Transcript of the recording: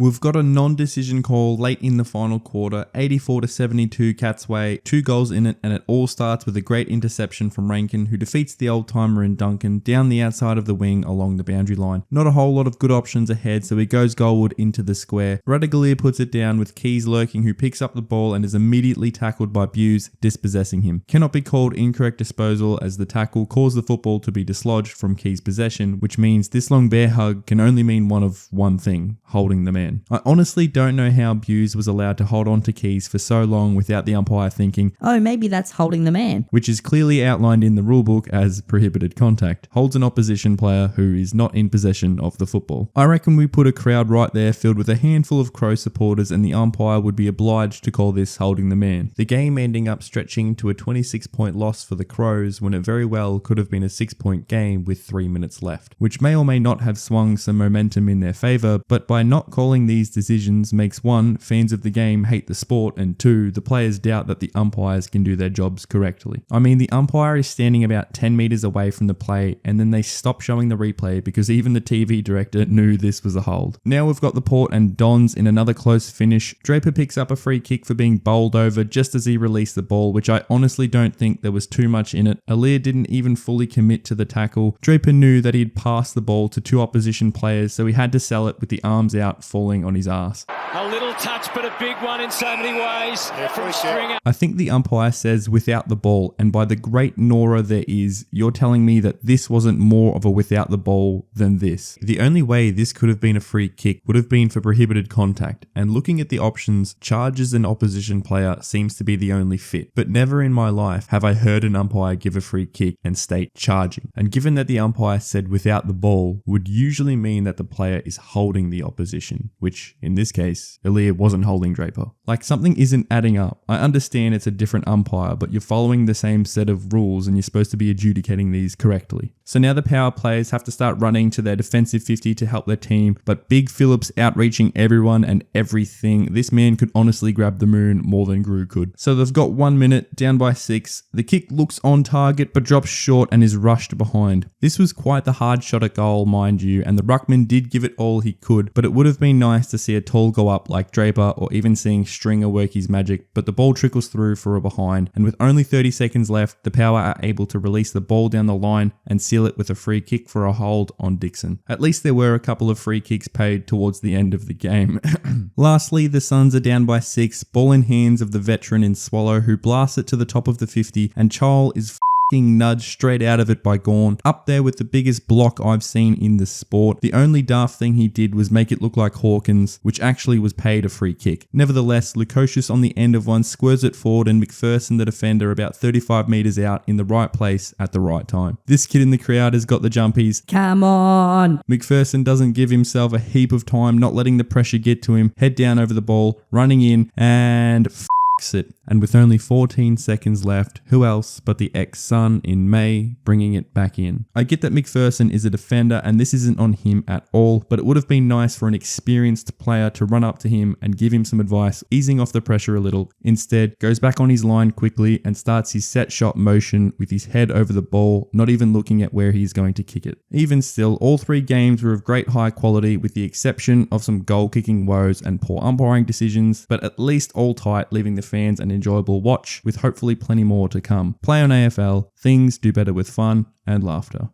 We've got a non-decision call late in the final quarter, 84-72 Cats way, 2 goals in it, and it all starts with a great interception from Rankin, who defeats the old-timer in Duncan down the outside of the wing along the boundary line. Not a whole lot of good options ahead, so he goes goalward into the square. Radagalier puts it down with Keys lurking, who picks up the ball and is immediately tackled by Buse, dispossessing him. Cannot be called incorrect disposal, as the tackle caused the football to be dislodged from Keys' possession, which means this long bear hug can only mean one thing: holding the man. I honestly don't know how Buse was allowed to hold on to Keys for so long without the umpire thinking, oh, maybe that's holding the man. Which is clearly outlined in the rulebook as prohibited contact. Holds an opposition player who is not in possession of the football. I reckon we put a crowd right there filled with a handful of Crow supporters and the umpire would be obliged to call this holding the man. The game ending up stretching to a 26-point loss for the Crows when it very well could have been a 6-point game with 3 minutes left, which may or may not have swung some momentum in their favour, but by not calling these decisions makes 1, fans of the game hate the sport, and 2, the players doubt that the umpires can do their jobs correctly. I mean, the umpire is standing about 10 metres away from the play and then they stop showing the replay because even the TV director knew this was a hold. Now we've got the Port and Dons in another close finish. Draper picks up a free kick for being bowled over just as he released the ball, which I honestly don't think there was too much in it. Alir didn't even fully commit to the tackle. Draper knew that he'd passed the ball to 2 opposition players, so he had to sell it with the arms out, falling on his ass. A little touch, but a big one in so many ways from Stringer. I think the umpire says without the ball, and by the great Nora there is, you're telling me that this wasn't more of a without the ball than this. The only way this could have been a free kick would have been for prohibited contact, and looking at the options, charges an opposition player seems to be the only fit. But never in my life have I heard an umpire give a free kick and state charging. And given that the umpire said without the ball would usually mean that the player is holding the opposition, which in this case, Alir wasn't holding Draper. Like, something isn't adding up. I understand it's a different umpire, but you're following the same set of rules and you're supposed to be adjudicating these correctly. So now the power players have to start running to their defensive 50 to help their team, but Big Phillips outreaching everyone and everything. This man could honestly grab the moon more than Gru could. So they've got 1 minute, down by 6. The kick looks on target but drops short and is rushed behind. This was quite the hard shot at goal, mind you, and the ruckman did give it all he could, but it would have been nice to see a tall go up like Draper or even seeing Stringer work his magic, but the ball trickles through for a behind, and with only 30 seconds left, the power are able to release the ball down the line and seal it with a free kick for a hold on Dixon. At least there were a couple of free kicks paid towards the end of the game. Lastly, the Suns are down by 6, ball in hands of the veteran in Swallow, who blasts it to the top of the 50, and Chol is nudged straight out of it by Gawn, up there with the biggest block I've seen in the sport. The only daft thing he did was make it look like Hawkins, which actually was paid a free kick. Nevertheless, Lukosius on the end of one squares it forward and McPherson, the defender, about 35 metres out in the right place at the right time. This kid in the crowd has got the jumpies. Come on! McPherson doesn't give himself a heap of time, not letting the pressure get to him, head down over the ball, running in, and it. And with only 14 seconds left, who else but the ex-Sun in May bringing it back in? I get that McPherson is a defender and this isn't on him at all, but it would have been nice for an experienced player to run up to him and give him some advice, easing off the pressure a little. Instead, goes back on his line quickly and starts his set shot motion with his head over the ball, not even looking at where he's going to kick it. Even still, all 3 games were of great high quality with the exception of some goal-kicking woes and poor umpiring decisions, but at least all tight, leaving the fans an enjoyable watch with hopefully plenty more to come. Play on AFL, things do better with fun and laughter.